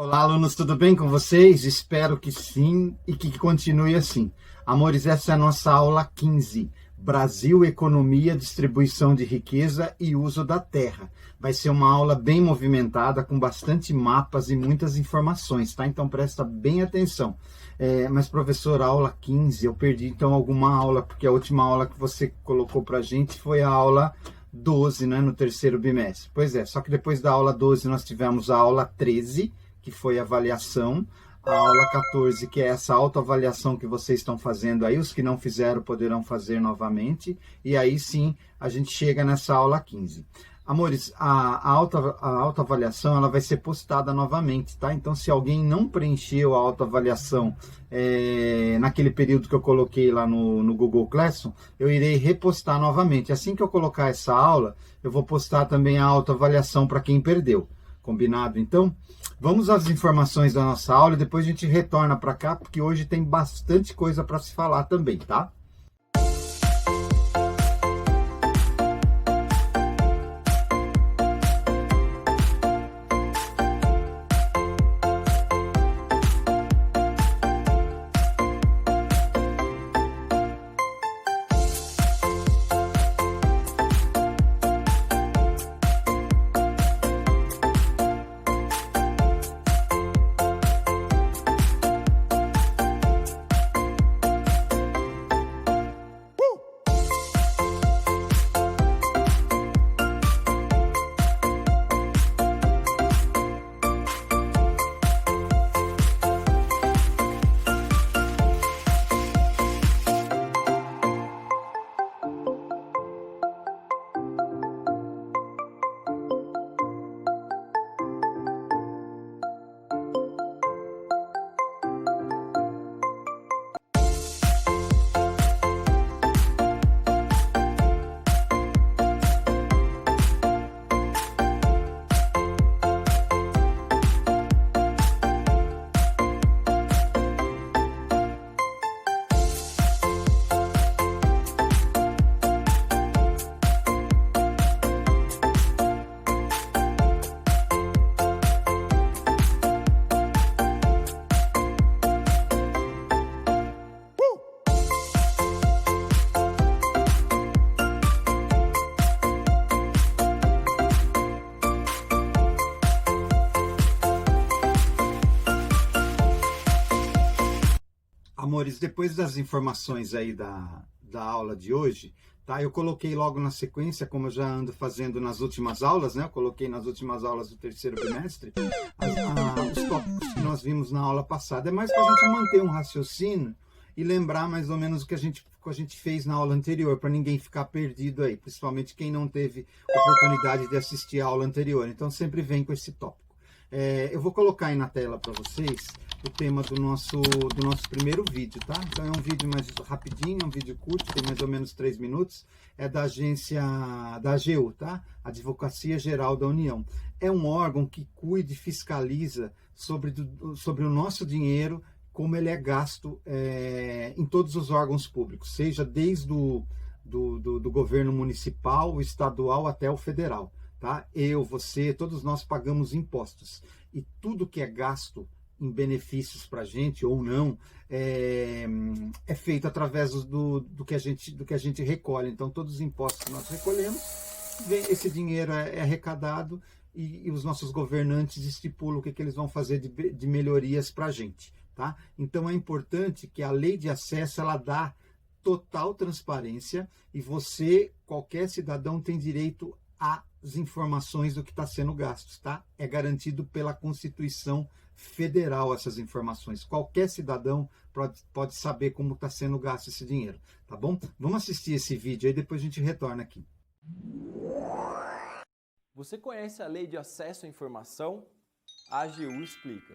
Olá, alunos, tudo bem com vocês? Espero que sim e que continue assim. Amores, essa é a nossa aula 15. Brasil, economia, distribuição de riqueza e uso da terra. Vai ser uma aula bem movimentada, com bastante mapas e muitas informações, tá? Então presta bem atenção. Mas, professor, a aula 15, eu perdi então alguma aula, porque a última aula que você colocou pra gente foi a aula 12, né, no terceiro bimestre. Pois é, só que depois da aula 12 nós tivemos a aula 13, que foi avaliação, a aula 14, que é essa autoavaliação que vocês estão fazendo aí, os que não fizeram poderão fazer novamente, e aí sim a gente chega nessa aula 15. Amores, a autoavaliação ela vai ser postada novamente, tá? Então, se alguém não preencheu a autoavaliação naquele período que eu coloquei lá no Google Classroom, eu irei repostar novamente. Assim que eu colocar essa aula, eu vou postar também a autoavaliação para quem perdeu. Combinado? Então, vamos às informações da nossa aula e depois a gente retorna para cá, porque hoje tem bastante coisa para se falar também, tá? Amores, depois das informações aí da aula de hoje, tá? Eu coloquei logo na sequência, como eu já ando fazendo nas últimas aulas, né? Eu coloquei nas últimas aulas do terceiro bimestre, os tópicos que nós vimos na aula passada. É mais para a gente manter um raciocínio e lembrar mais ou menos o que a gente fez na aula anterior, para ninguém ficar perdido aí, principalmente quem não teve oportunidade de assistir a aula anterior. Então, sempre vem com esse tópico. Eu vou colocar aí na tela para vocês o tema do nosso primeiro vídeo, tá? Então é um vídeo mais rapidinho, é um vídeo curto, tem mais ou menos 3 minutos, é da agência da AGU, tá? Advocacia Geral da União. É um órgão que cuida e fiscaliza sobre o nosso dinheiro, como ele é gasto em todos os órgãos públicos, seja desde do governo municipal, estadual até o federal. Tá? Eu, você, todos nós pagamos impostos. E tudo que é gasto em benefícios para a gente ou não é feito através do que a gente recolhe. Então, todos os impostos que nós recolhemos, esse dinheiro é arrecadado e os nossos governantes estipulam o que eles vão fazer de melhorias para a gente. Tá? Então, é importante que a lei de acesso ela dá total transparência e você, qualquer cidadão, tem direito às informações do que está sendo gasto, tá? É garantido pela Constituição Federal essas informações. Qualquer cidadão pode saber como está sendo gasto esse dinheiro, tá bom? Vamos assistir esse vídeo aí, depois a gente retorna aqui. Você conhece a Lei de Acesso à Informação? A AGU explica.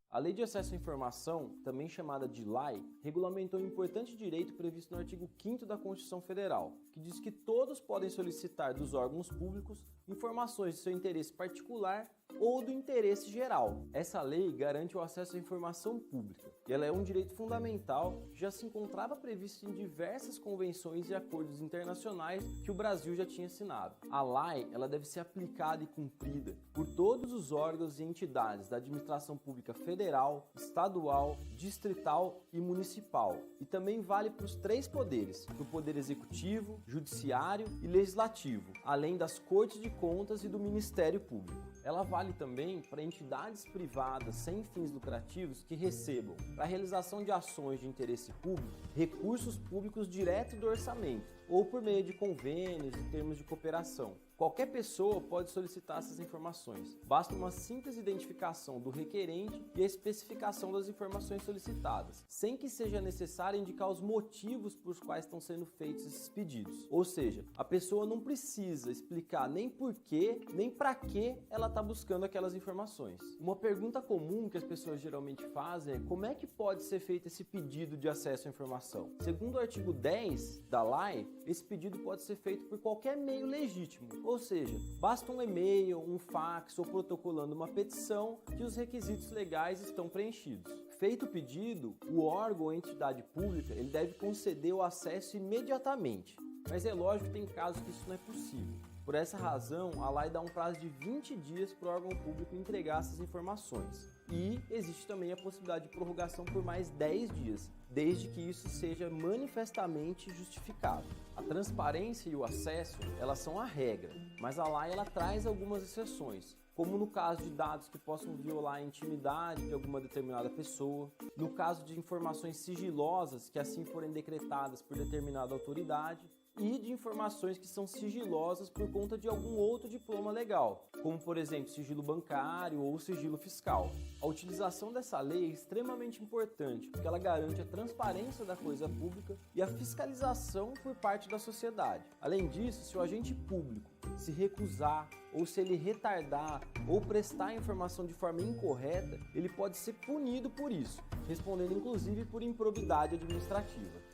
A Lei de Acesso à Informação, também chamada de LAI, regulamentou um importante direito previsto no artigo 5º da Constituição Federal, que diz que todos podem solicitar dos órgãos públicos informações de seu interesse particular ou do interesse geral. Essa lei garante o acesso à informação pública e ela é um direito fundamental que já se encontrava previsto em diversas convenções e acordos internacionais que o Brasil já tinha assinado. A lei ela deve ser aplicada e cumprida por todos os órgãos e entidades da administração pública federal, estadual, distrital e municipal. E também vale para os 3 poderes, do Poder Executivo, Judiciário e Legislativo, além das Cortes de Contas e do Ministério Público. Ela vale também para entidades privadas sem fins lucrativos que recebam, para a realização de ações de interesse público, recursos públicos direto do orçamento ou por meio de convênios e termos de cooperação. Qualquer pessoa pode solicitar essas informações. Basta uma simples identificação do requerente e a especificação das informações solicitadas, sem que seja necessário indicar os motivos por quais estão sendo feitos esses pedidos. Ou seja, a pessoa não precisa explicar nem por quê, nem para que ela está buscando aquelas informações. Uma pergunta comum que as pessoas geralmente fazem é como é que pode ser feito esse pedido de acesso à informação? Segundo o artigo 10 da lei, esse pedido pode ser feito por qualquer meio legítimo. Ou seja, basta um e-mail, um fax ou protocolando uma petição que os requisitos legais estão preenchidos. Feito o pedido, o órgão ou entidade pública ele deve conceder o acesso imediatamente. Mas é lógico que tem casos que isso não é possível. Por essa razão, a lei dá um prazo de 20 dias para o órgão público entregar essas informações. E existe também a possibilidade de prorrogação por mais 10 dias, desde que isso seja manifestamente justificado. A transparência e o acesso, elas são a regra, mas a lei ela traz algumas exceções, como no caso de dados que possam violar a intimidade de alguma determinada pessoa, no caso de informações sigilosas que assim forem decretadas por determinada autoridade, e de informações que são sigilosas por conta de algum outro diploma legal, como por exemplo sigilo bancário ou sigilo fiscal. A utilização dessa lei é extremamente importante porque ela garante a transparência da coisa pública e a fiscalização por parte da sociedade. Além disso, se o agente público se recusar ou se ele retardar ou prestar informação de forma incorreta, ele pode ser punido por isso, respondendo inclusive por improbidade administrativa.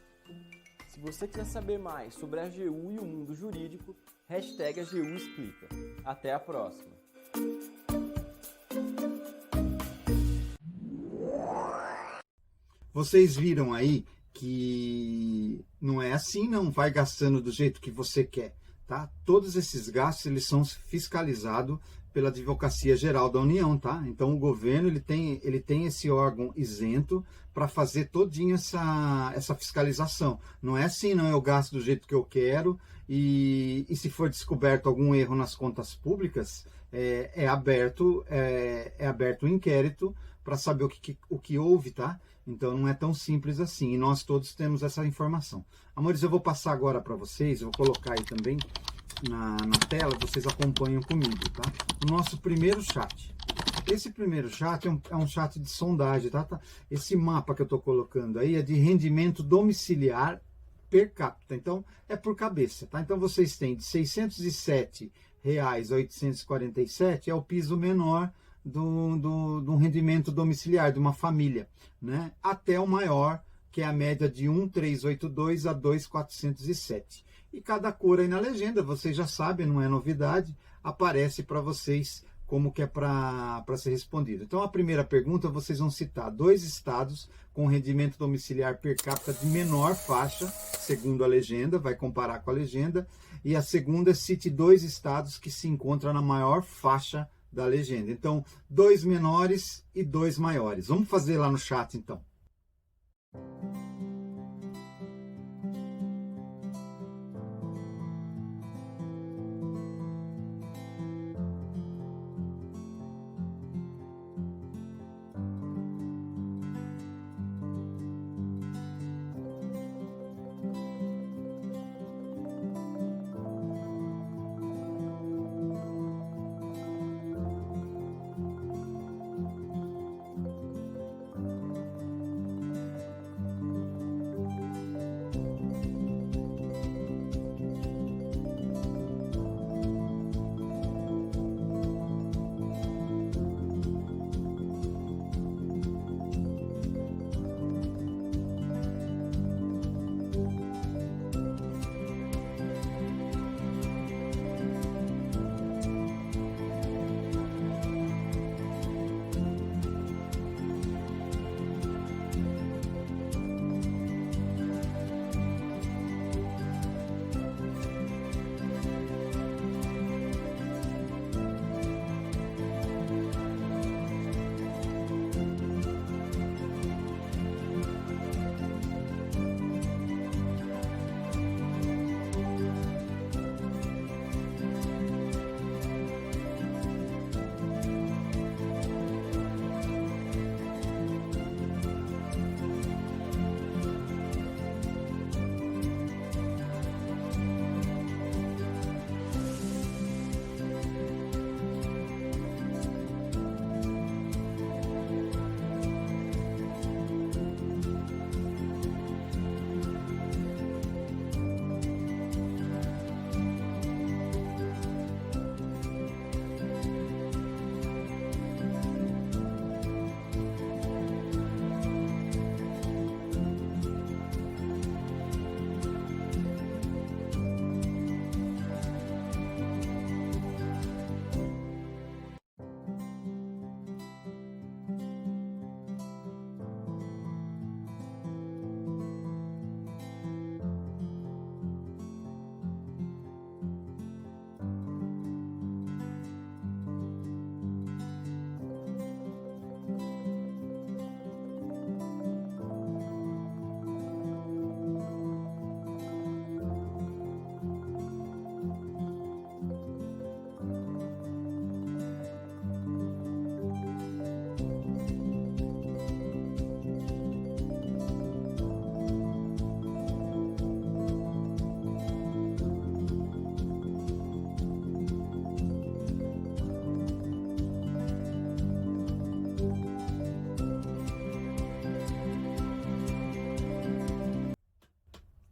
Se você quiser saber mais sobre a AGU e o mundo jurídico, hashtag AGU Explica. Até a próxima! Vocês viram aí que não é assim, não vai gastando do jeito que você quer, tá? Todos esses gastos eles são fiscalizados pela Advocacia Geral da União, tá? Então o governo ele tem esse órgão isento para fazer todinha essa fiscalização. Não é assim, não, eu gasto do jeito que eu quero e se for descoberto algum erro nas contas públicas, é aberto um inquérito para saber o que houve, tá? Então não é tão simples assim, e nós todos temos essa informação. Amores, eu vou passar agora para vocês, eu vou colocar aí também na tela, vocês acompanham comigo, tá? O nosso primeiro chat. Esse primeiro chat é um chat de sondagem, tá? Esse mapa que eu estou colocando aí é de rendimento domiciliar per capita, então é por cabeça, tá? Então vocês têm de R$ 607,847 é o piso menor do rendimento domiciliar de uma família, né? Até o maior, que é a média de 1.382 a 2.407. E cada cor aí na legenda, vocês já sabem, não é novidade, aparece para vocês como que é para ser respondido. Então a primeira pergunta, vocês vão citar 2 estados com rendimento domiciliar per capita de menor faixa, segundo a legenda, vai comparar com a legenda, e a segunda, cite 2 estados que se encontram na maior faixa da legenda. Então, 2 menores e 2 maiores. Vamos fazer lá no chat, então.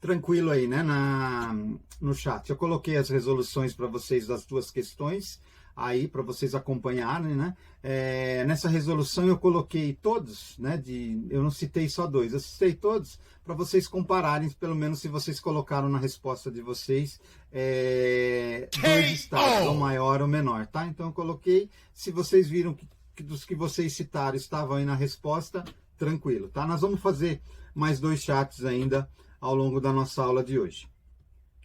tranquilo aí, né, no chat. Eu coloquei as resoluções para vocês das duas questões, aí para vocês acompanharem, né? Nessa resolução eu coloquei todos, né? Eu não citei só dois, eu citei todos para vocês compararem, pelo menos se vocês colocaram na resposta de vocês dois estados, ou maior ou menor, tá? Então eu coloquei, se vocês viram que dos que vocês citaram estavam aí na resposta, tranquilo, tá? Nós vamos fazer mais 2 chats ainda ao longo da nossa aula de hoje.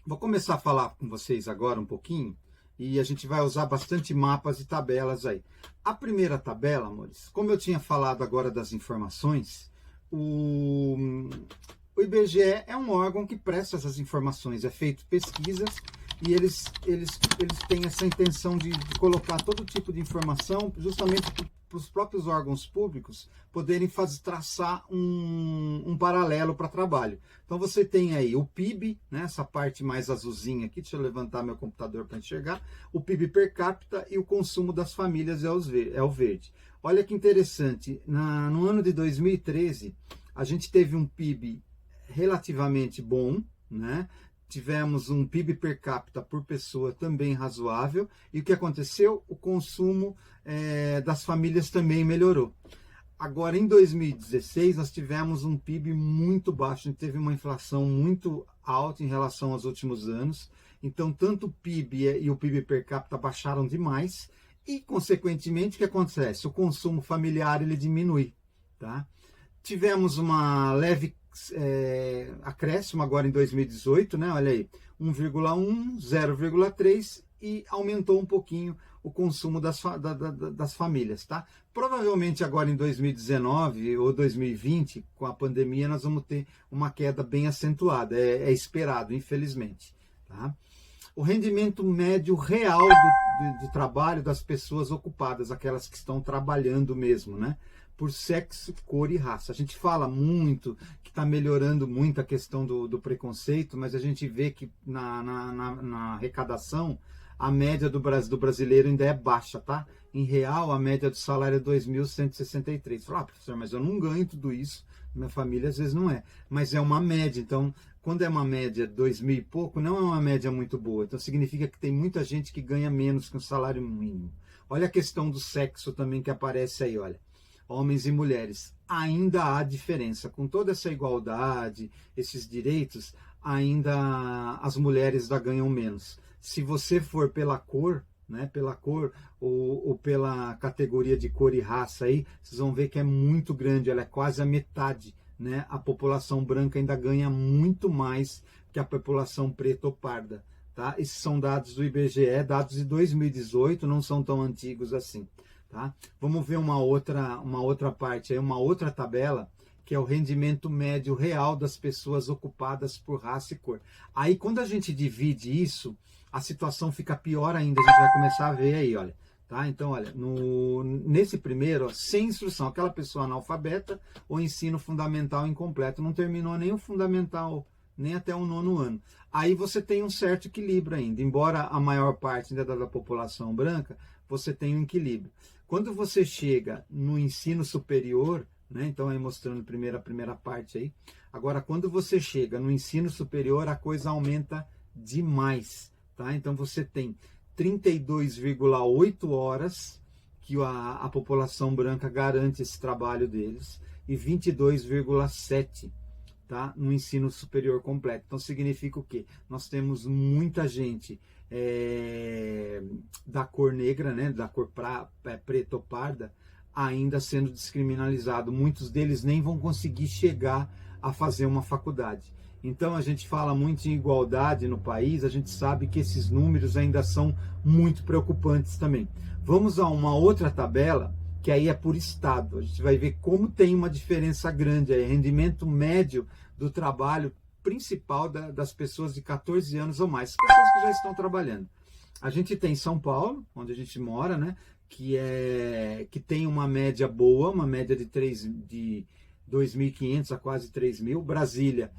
Vou começar a falar com vocês agora um pouquinho e a gente vai usar bastante mapas e tabelas aí. A primeira tabela, amores, como eu tinha falado agora das informações, o IBGE é um órgão que presta essas informações, é feito pesquisas e eles têm essa intenção de colocar todo tipo de informação justamente para os próprios órgãos públicos poderem traçar um paralelo para trabalho. Então você tem aí o PIB, né, essa parte mais azulzinha aqui, deixa eu levantar meu computador para enxergar, o PIB per capita e o consumo das famílias é o verde. Olha que interessante, no ano de 2013, a gente teve um PIB relativamente bom, né? Tivemos um PIB per capita por pessoa também razoável. E o que aconteceu? O consumo das famílias também melhorou. Agora, em 2016, nós tivemos um PIB muito baixo. A gente teve uma inflação muito alta em relação aos últimos anos. Então, tanto o PIB e o PIB per capita baixaram demais. E, consequentemente, o que acontece? O consumo familiar ele diminui. Tá? Tivemos uma leve acréscimo agora em 2018, né? Olha aí, 1,1, 0,3 e aumentou um pouquinho o consumo das famílias, tá? Provavelmente agora em 2019 ou 2020, com a pandemia, nós vamos ter uma queda bem acentuada, é esperado, infelizmente, tá? O rendimento médio real de trabalho das pessoas ocupadas, aquelas que estão trabalhando mesmo, né? Por sexo, cor e raça. A gente fala muito que está melhorando muito a questão do preconceito, mas a gente vê que na arrecadação a média do brasileiro ainda é baixa, tá? Em real, a média do salário é 2.163. Fala, professor, mas eu não ganho tudo isso. Minha família às vezes não é. Mas é uma média, então, quando é uma média 2.000 e pouco, não é uma média muito boa. Então significa que tem muita gente que ganha menos que um salário mínimo. Olha a questão do sexo também que aparece aí, olha. Homens e mulheres, ainda há diferença. Com toda essa igualdade, esses direitos, ainda as mulheres ainda ganham menos. Se você for pela cor, né, pela cor ou pela categoria de cor e raça aí, vocês vão ver que é muito grande, ela é quase a metade, né? A população branca ainda ganha muito mais que a população preta ou parda, tá? Esses são dados do IBGE, dados de 2018, não são tão antigos assim. Tá? Vamos ver uma outra parte, aí, uma outra tabela, que é o rendimento médio real das pessoas ocupadas por raça e cor. Aí, quando a gente divide isso, a situação fica pior ainda, a gente vai começar a ver aí, olha. Tá? Então, olha, nesse primeiro, ó, sem instrução, aquela pessoa analfabeta ou ensino fundamental incompleto, não terminou nem o fundamental, nem até o 9º ano. Aí você tem um certo equilíbrio ainda, embora a maior parte ainda da população branca, você tem um equilíbrio. Quando você chega no ensino superior, né, então aí mostrando primeiro a primeira parte aí, agora quando você chega no ensino superior, a coisa aumenta demais, tá? Então você tem 32,8 horas que a população branca garante esse trabalho deles e 22,7, tá? No ensino superior completo. Então significa o quê? Nós temos muita gente da cor negra, né, da cor preta ou parda, ainda sendo descriminalizado. Muitos deles nem vão conseguir chegar a fazer uma faculdade. Então a gente fala muito em igualdade no país, a gente sabe que esses números ainda são muito preocupantes também. Vamos a uma outra tabela, que aí é por estado. A gente vai ver como tem uma diferença grande aí, rendimento médio do trabalho principal das pessoas de 14 anos ou mais, pessoas que já estão trabalhando. A gente tem São Paulo, onde a gente mora, né, que tem uma média boa, uma média de 2.500 a quase 3.000. Brasília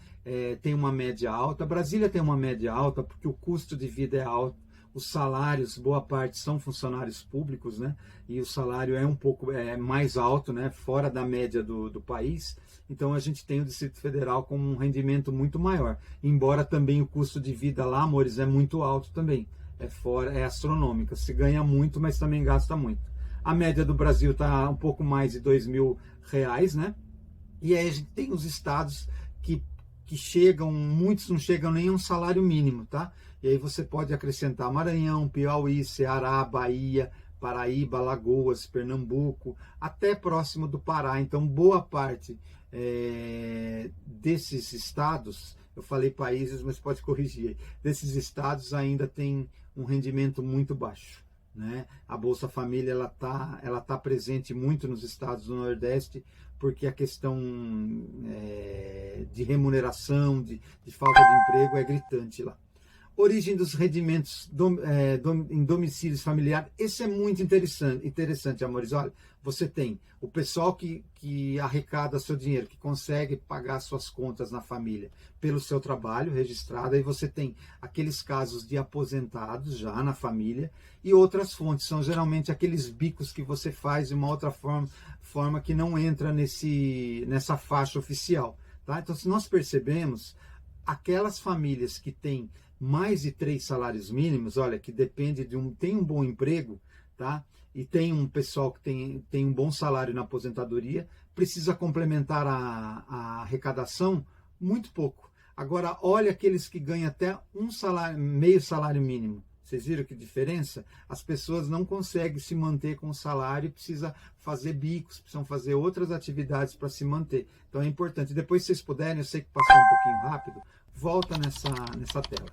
tem uma média alta. Brasília tem uma média alta porque o custo de vida é alto, os salários, boa parte são funcionários públicos, né? E o salário é um pouco mais alto, né? Fora da média do país. Então a gente tem o Distrito Federal com um rendimento muito maior. Embora também o custo de vida lá, amores, é muito alto também. É astronômica. Se ganha muito, mas também gasta muito. A média do Brasil está um pouco mais de R$2.000, né? E aí a gente tem os estados que chegam, muitos não chegam nem a um salário mínimo, tá? E aí você pode acrescentar Maranhão, Piauí, Ceará, Bahia, Paraíba, Alagoas, Pernambuco, até próximo do Pará. Então, boa parte desses estados, eu falei países, mas pode corrigir, desses estados ainda tem um rendimento muito baixo, né? A Bolsa Família ela tá presente muito nos estados do Nordeste, porque a questão de remuneração, de falta de emprego é gritante lá. Origem dos rendimentos em domicílios familiares. Esse é muito interessante, amores. Olha, você tem o pessoal que arrecada seu dinheiro, que consegue pagar suas contas na família pelo seu trabalho registrado. Aí você tem aqueles casos de aposentados já na família. E outras fontes, são geralmente aqueles bicos que você faz de uma outra forma que não entra nessa faixa oficial. Tá? Então, se nós percebemos, aquelas famílias que têm mais de 3 salários mínimos, olha, que depende tem um bom emprego, tá? E tem um pessoal que tem um bom salário na aposentadoria, precisa complementar a arrecadação muito pouco. Agora, olha aqueles que ganham até meio salário mínimo. Vocês viram que diferença? As pessoas não conseguem se manter com o salário, precisa fazer bicos, precisam fazer outras atividades para se manter. Então é importante. Depois, se vocês puderem, eu sei que passou um pouquinho rápido, volta nessa tela.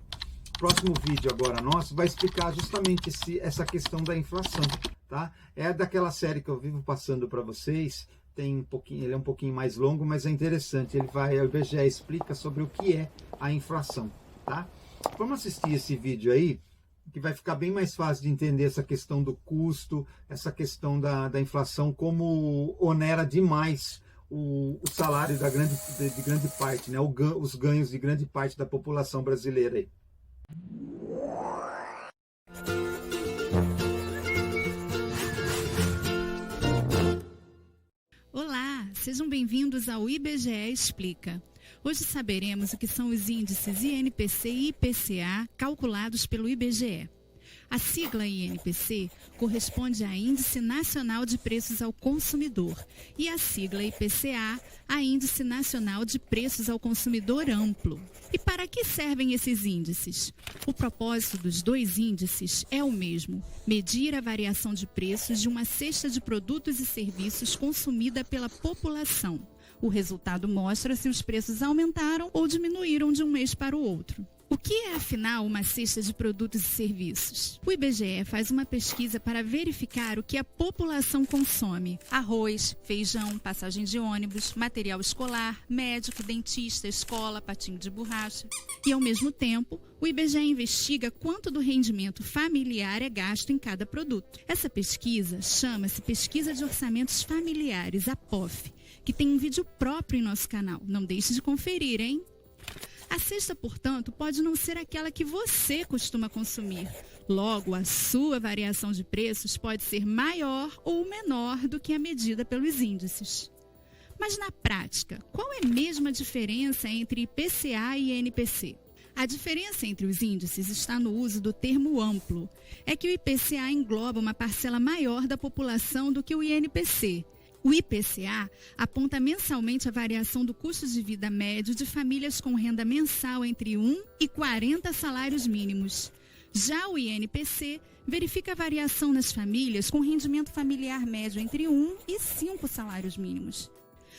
Próximo vídeo agora nosso vai explicar justamente essa questão da inflação, tá? É daquela série que eu vivo passando para vocês, ele é um pouquinho mais longo, mas é interessante. O IBGE explica sobre o que é a inflação, tá? Vamos assistir esse vídeo aí, que vai ficar bem mais fácil de entender essa questão do custo, essa questão da inflação, como onera demais o salário de grande parte, né? Os ganhos de grande parte da população brasileira aí. Olá, sejam bem-vindos ao IBGE Explica. Hoje saberemos o que são os índices INPC e IPCA calculados pelo IBGE. A sigla INPC corresponde a Índice Nacional de Preços ao Consumidor e a sigla IPCA a Índice Nacional de Preços ao Consumidor Amplo. E para que servem esses índices? O propósito dos dois índices é o mesmo: medir a variação de preços de uma cesta de produtos e serviços consumida pela população. O resultado mostra se os preços aumentaram ou diminuíram de um mês para o outro. O que é, afinal, uma cesta de produtos e serviços? O IBGE faz uma pesquisa para verificar o que a população consome: arroz, feijão, passagem de ônibus, material escolar, médico, dentista, escola, patinho de borracha. E, ao mesmo tempo, o IBGE investiga quanto do rendimento familiar é gasto em cada produto. Essa pesquisa chama-se Pesquisa de Orçamentos Familiares, a POF, que tem um vídeo próprio em nosso canal. Não deixe de conferir, hein? A cesta, portanto, pode não ser aquela que você costuma consumir. Logo, a sua variação de preços pode ser maior ou menor do que a medida pelos índices. Mas, na prática, qual é mesmo a diferença entre IPCA e INPC? A diferença entre os índices está no uso do termo amplo. É que o IPCA engloba uma parcela maior da população do que o INPC. O IPCA aponta mensalmente a variação do custo de vida médio de famílias com renda mensal entre 1 e 40 salários mínimos. Já o INPC verifica a variação nas famílias com rendimento familiar médio entre 1 e 5 salários mínimos.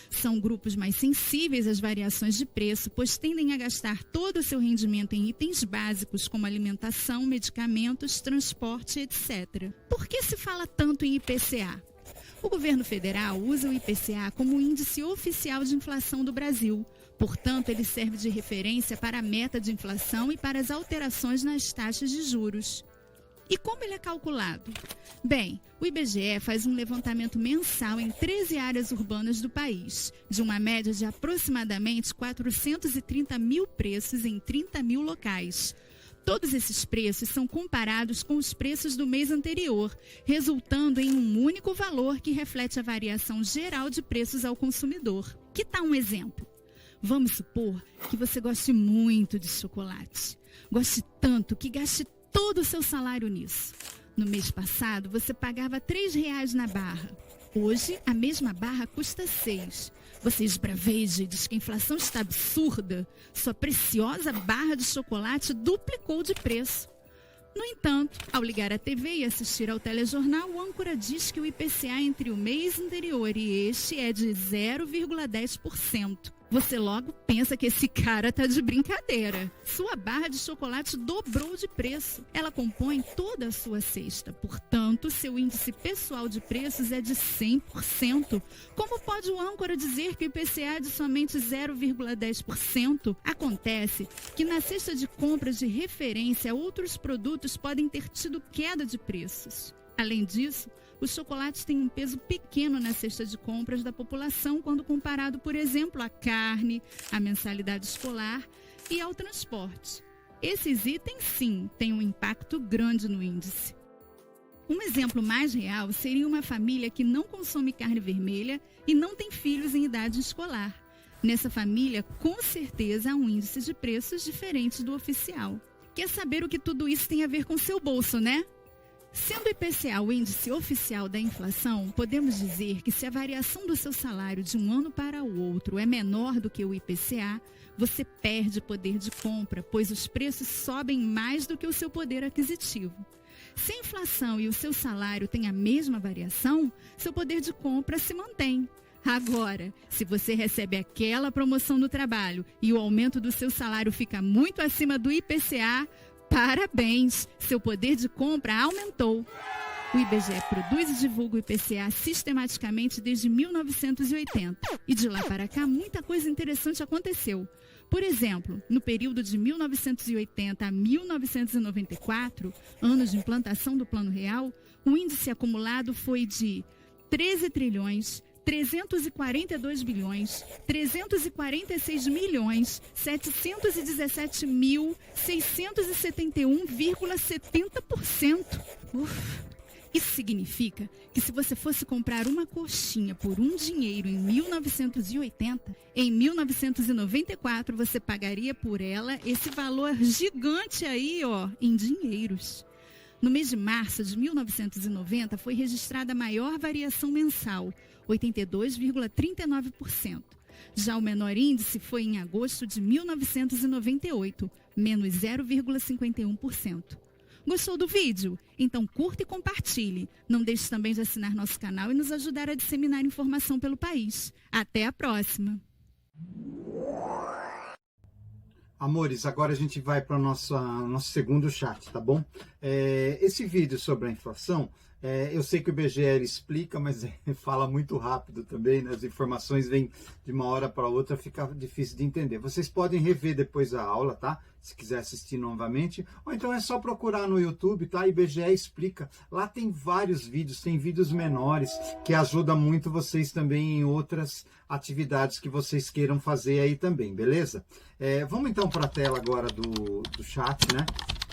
São grupos mais sensíveis às variações de preço, pois tendem a gastar todo o seu rendimento em itens básicos como alimentação, medicamentos, transporte, etc. Por que se fala tanto em IPCA? O governo federal usa o IPCA como índice oficial de inflação do Brasil. Portanto, ele serve de referência para a meta de inflação e para as alterações nas taxas de juros. E como ele é calculado? Bem, o IBGE faz um levantamento mensal em 13 áreas urbanas do país, de uma média de aproximadamente 430 mil preços em 30 mil locais. Todos esses preços são comparados com os preços do mês anterior, resultando em um único valor que reflete a variação geral de preços ao consumidor. Que tal um exemplo? Vamos supor que você goste muito de chocolate. Goste tanto que gaste todo o seu salário nisso. No mês passado, você pagava R$ 3,00 na barra. Hoje, a mesma barra custa R$ 6. Você esbraveja e diz que a inflação está absurda. Sua preciosa barra de chocolate duplicou de preço. No entanto, ao ligar a TV e assistir ao telejornal, o âncora diz que o IPCA entre o mês anterior e este é de 0,10%. Você logo pensa que esse cara tá de brincadeira. Sua barra de chocolate dobrou de preço. Ela compõe toda a sua cesta. Portanto, seu índice pessoal de preços é de 100%. Como pode o âncora dizer que o IPCA é de somente 0,10%? Acontece que na cesta de compras de referência, outros produtos podem ter tido queda de preços. Além disso, os chocolates têm um peso pequeno na cesta de compras da população quando comparado, por exemplo, à carne, à mensalidade escolar e ao transporte. Esses itens, sim, têm um impacto grande no índice. Um exemplo mais real seria uma família que não consome carne vermelha e não tem filhos em idade escolar. Nessa família, com certeza, há um índice de preços diferente do oficial. Quer saber o que tudo isso tem a ver com seu bolso, né? Sendo o IPCA o índice oficial da inflação, podemos dizer que se a variação do seu salário de um ano para o outro é menor do que o IPCA, você perde poder de compra, pois os preços sobem mais do que o seu poder aquisitivo. Se a inflação e o seu salário têm a mesma variação, seu poder de compra se mantém. Agora, se você recebe aquela promoção no trabalho e o aumento do seu salário fica muito acima do IPCA, parabéns! Seu poder de compra aumentou. O IBGE produz e divulga o IPCA sistematicamente desde 1980. E de lá para cá, muita coisa interessante aconteceu. Por exemplo, no período de 1980 a 1994, anos de implantação do Plano Real, o índice acumulado foi de 13 trilhões, 342 bilhões, 346 milhões, 717.671,70%. Isso significa que se você fosse comprar uma coxinha por um dinheiro em 1980, em 1994 você pagaria por ela esse valor gigante aí, em dinheiros. No mês de março de 1990 foi registrada a maior variação mensal, 82,39%. Já o menor índice foi em agosto de 1998, menos 0,51%. Gostou do vídeo? Então curta e compartilhe. Não deixe também de assinar nosso canal e nos ajudar a disseminar informação pelo país. Até a próxima! Amores, agora a gente vai para o nosso segundo chat, tá bom? Esse vídeo sobre a inflação, eu sei que o IBGE explica, mas fala muito rápido também, né? As informações vêm de uma hora para outra, fica difícil de entender. Vocês podem rever depois a aula, tá? Se quiser assistir novamente, ou então é só procurar no YouTube, tá? IBGE explica. Lá tem vários vídeos, tem vídeos menores, que ajudam muito vocês também em outras atividades que vocês queiram fazer aí também, beleza? Vamos então para a tela agora do chat, né?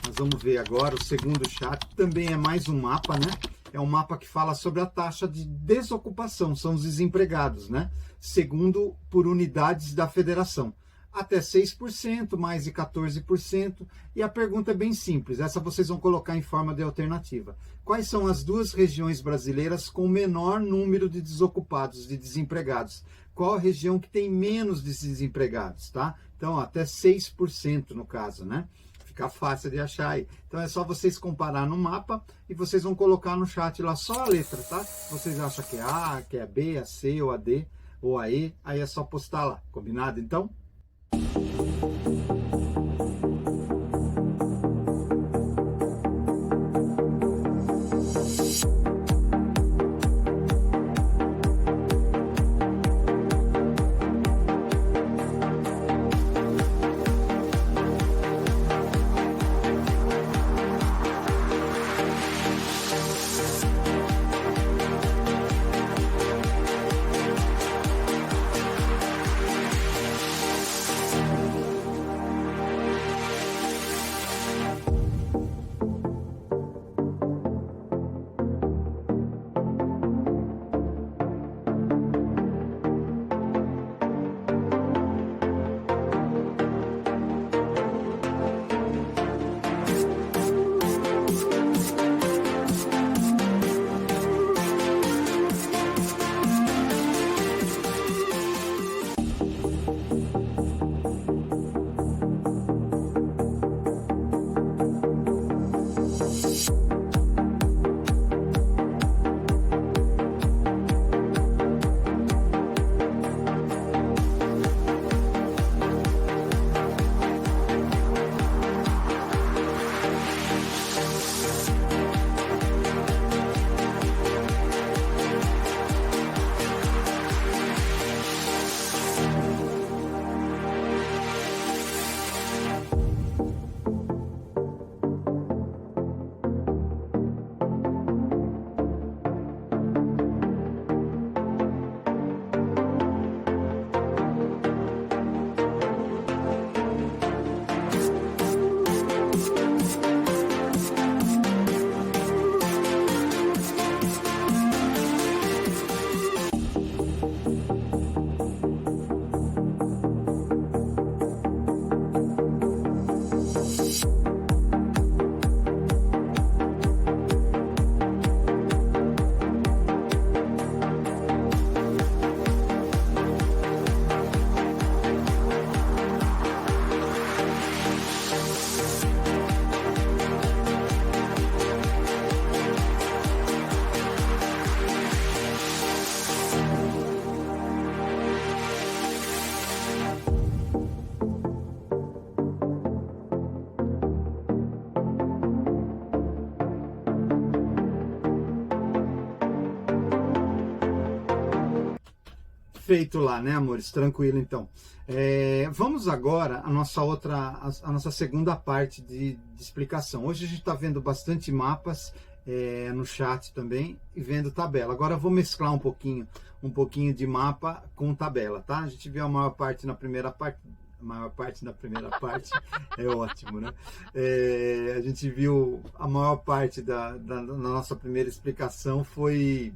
Nós vamos ver agora o segundo chat, também é mais um mapa, né? É um mapa que fala sobre a taxa de desocupação, são os desempregados, né? Segundo por unidades da federação. Até 6%, mais de 14%. E a pergunta é bem simples, essa vocês vão colocar em forma de alternativa. Quais são as duas regiões brasileiras com menor número de desocupados, de desempregados? Qual a região que tem menos desempregados, tá? Então, até 6% no caso, né? Fica fácil de achar aí. Então é só vocês comparar no mapa e vocês vão colocar no chat lá só a letra, tá? Vocês acham que é A, que é a B, a C ou a D ou a E, aí é só postar lá, combinado então? Feito lá, né, amores? Tranquilo, então. Vamos agora à nossa segunda parte de explicação. Hoje a gente está vendo bastante mapas no chat também e vendo tabela. Agora eu vou mesclar um pouquinho de mapa com tabela, tá? A gente viu a maior parte na primeira parte. A maior parte na primeira parte é ótimo, né? A gente viu a maior parte da nossa primeira explicação foi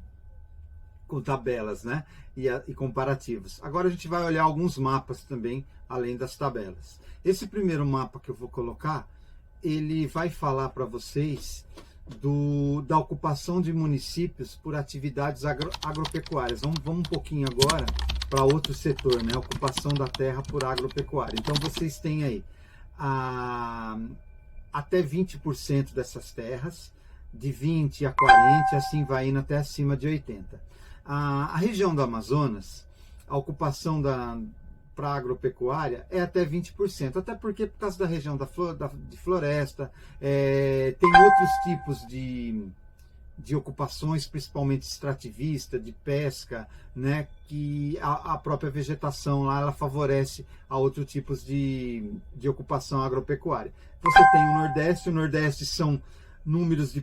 com tabelas, né? E comparativos. Agora a gente vai olhar alguns mapas também, além das tabelas. Esse primeiro mapa que eu vou colocar, ele vai falar para vocês da ocupação de municípios por atividades agropecuárias. Vamos um pouquinho agora para outro setor, né? Ocupação da terra por agropecuária. Então vocês têm aí até 20% dessas terras, de 20 a 40, assim vai indo até acima de 80. A região do Amazonas, a ocupação para agropecuária é até 20%, até porque por causa da região de floresta, tem outros tipos de ocupações, principalmente extrativista, de pesca, né, que a própria vegetação lá ela favorece a outros tipos de ocupação agropecuária. Você tem o Nordeste são números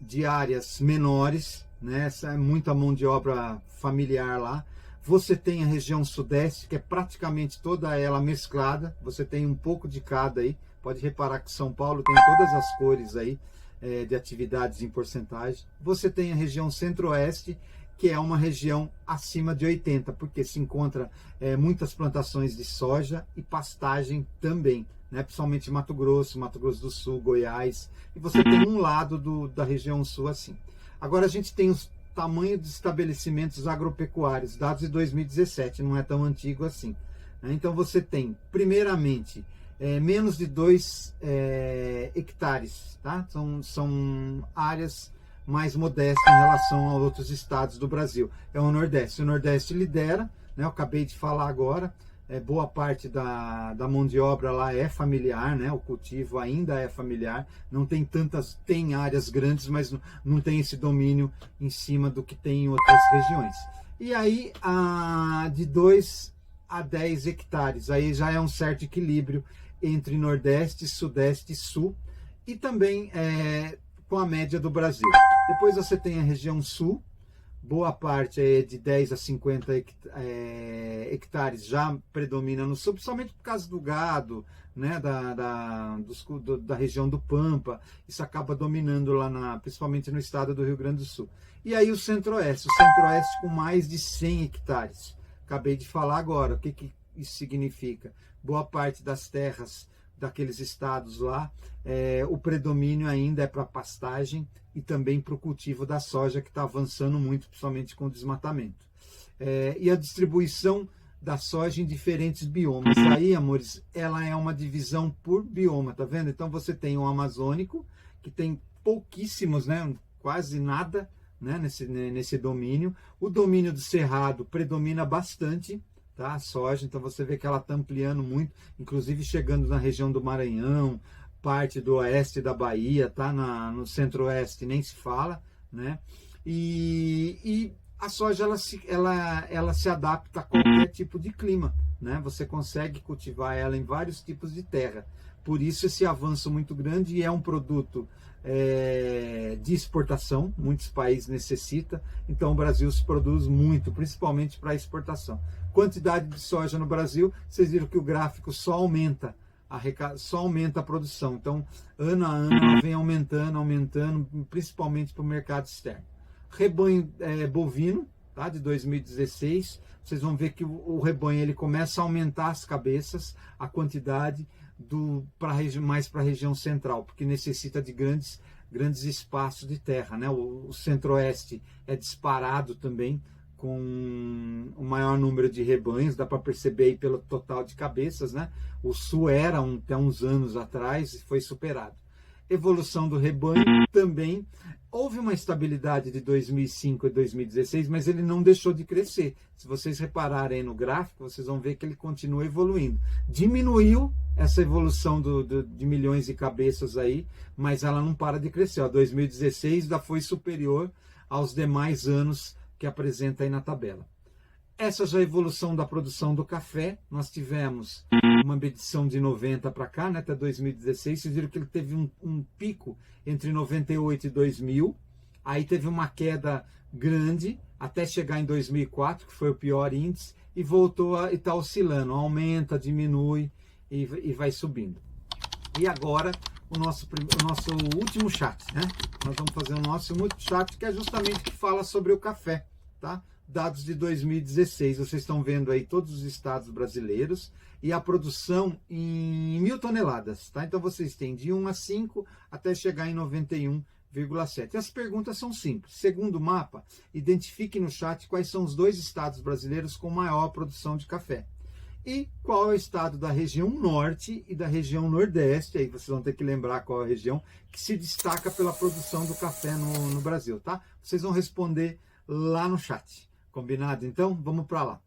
de áreas menores, né, essa é muita mão de obra familiar lá. Você tem a região Sudeste, que é praticamente toda ela mesclada, você tem um pouco de cada aí, pode reparar que São Paulo tem todas as cores aí, de atividades em porcentagem. Você tem a região Centro-Oeste, que é uma região acima de 80, porque se encontra muitas plantações de soja e pastagem também, né? Principalmente Mato Grosso do Sul, Goiás, e você tem um lado da região Sul assim. Agora a gente tem os tamanhos de estabelecimentos agropecuários, dados de 2017, não é tão antigo assim, né? Então você tem, primeiramente, menos de 2 hectares, tá? São áreas mais modestas em relação a outros estados do Brasil. É o Nordeste. O Nordeste lidera, né? Eu acabei de falar agora, boa parte da mão de obra lá é familiar, né? O cultivo ainda é familiar, não tem tem áreas grandes, mas não tem esse domínio em cima do que tem em outras regiões. E aí, de 2 a 10 hectares, aí já é um certo equilíbrio entre Nordeste, Sudeste e Sul, e também com a média do Brasil. Depois você tem a região Sul, boa parte é de 10 a 50 hectares já predomina no Sul, principalmente por causa do gado, né, da região do Pampa, isso acaba dominando lá, principalmente no estado do Rio Grande do Sul. E aí o Centro-Oeste com mais de 100 hectares. Acabei de falar agora, o que isso significa? Boa parte das terras daqueles estados lá, o predomínio ainda é para pastagem e também para o cultivo da soja, que está avançando muito, principalmente com o desmatamento. E a distribuição da soja em diferentes biomas. Aí, amores, ela é uma divisão por bioma, tá vendo? Então você tem o amazônico, que tem pouquíssimos, né, quase nada, né, nesse domínio. O domínio do cerrado predomina bastante, tá? A soja, então você vê que ela está ampliando muito, inclusive chegando na região do Maranhão, parte do oeste da Bahia, tá? No Centro-Oeste nem se fala, né? E a soja ela se adapta a qualquer tipo de clima, né? Você consegue cultivar ela em vários tipos de terra. Por isso esse avanço muito grande, e é um produto de exportação, muitos países necessitam, então o Brasil se produz muito, principalmente para exportação. Quantidade de soja no Brasil, vocês viram que o gráfico só aumenta a produção, então ano a ano ela vem aumentando, principalmente para o mercado externo. Rebanho bovino, tá, de 2016, vocês vão ver que o rebanho ele começa a aumentar as cabeças, a quantidade mais para a região central, porque necessita de grandes espaços de terra, né? O Centro-Oeste é disparado também com o maior número de rebanhos, dá para perceber aí pelo total de cabeças, né? O Sul era até uns anos atrás e foi superado. Evolução do rebanho também. Houve uma estabilidade de 2005 e 2016, mas ele não deixou de crescer. Se vocês repararem no gráfico, vocês vão ver que ele continua evoluindo. Diminuiu essa evolução de milhões de cabeças aí, mas ela não para de crescer. 2016 ainda foi superior aos demais anos que apresenta aí na tabela. Essa já é a evolução da produção do café. Nós tivemos uma medição de 90 para cá, né, até 2016. Vocês viram que ele teve um pico entre 98 e 2000. Aí teve uma queda grande até chegar em 2004, que foi o pior índice, e voltou e está oscilando. Aumenta, diminui e vai subindo. E agora o nosso último chat, né? Nós vamos fazer o nosso último chat, que é justamente que fala sobre o café, tá? Dados de 2016, vocês estão vendo aí todos os estados brasileiros e a produção em 1.000 toneladas, tá? Então vocês têm de 1 a 5 até chegar em 91,7. As perguntas são simples. Segundo o mapa, identifique no chat quais são os 2 estados brasileiros com maior produção de café. E qual é o estado da região norte e da região nordeste, aí vocês vão ter que lembrar qual é a região que se destaca pela produção do café no Brasil, tá? Vocês vão responder lá no chat. Combinado? Então, vamos para lá.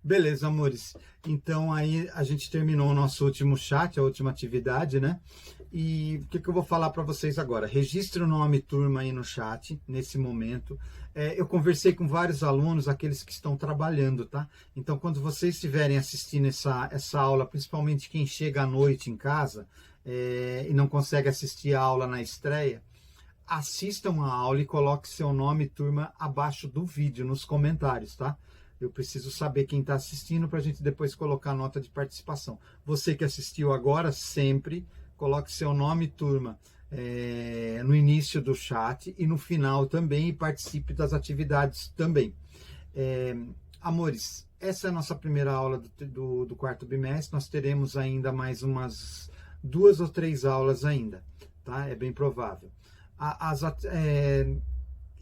Beleza, amores. Então aí a gente terminou o nosso último chat, a última atividade, né? E o que eu vou falar para vocês agora? Registre o nome e turma aí no chat, nesse momento. Eu conversei com vários alunos, aqueles que estão trabalhando, tá? Então, quando vocês estiverem assistindo essa aula, principalmente quem chega à noite em casa e não consegue assistir a aula na estreia, assistam a aula e coloque seu nome e turma abaixo do vídeo, nos comentários, tá? Eu preciso saber quem está assistindo para a gente depois colocar a nota de participação. Você que assistiu agora, sempre coloque seu nome e turma no início do chat e no final também, e participe das atividades também. Amores, essa é a nossa primeira aula do quarto bimestre. Nós teremos ainda mais umas 2 ou 3 aulas ainda, tá? É bem provável.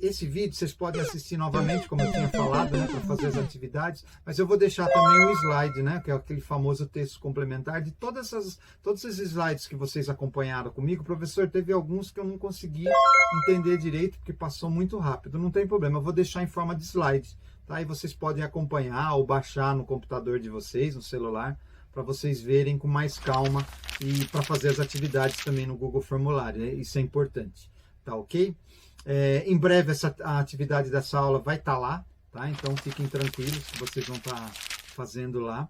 Esse vídeo vocês podem assistir novamente, como eu tinha falado, né, para fazer as atividades, mas eu vou deixar também um slide, né, que é aquele famoso texto complementar de todos esses slides que vocês acompanharam comigo. Professor, teve alguns que eu não consegui entender direito, porque passou muito rápido. Não tem problema, eu vou deixar em forma de slide, tá? E vocês podem acompanhar ou baixar no computador de vocês, no celular, para vocês verem com mais calma e para fazer as atividades também no Google Formulário. Isso é importante, tá ok? Em breve a atividade dessa aula vai estar lá, tá? Então fiquem tranquilos, vocês vão estar fazendo lá.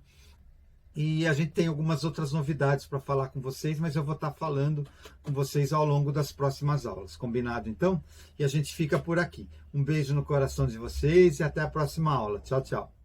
E a gente tem algumas outras novidades para falar com vocês, mas eu vou estar falando com vocês ao longo das próximas aulas. Combinado, então? E a gente fica por aqui. Um beijo no coração de vocês e até a próxima aula. Tchau, tchau.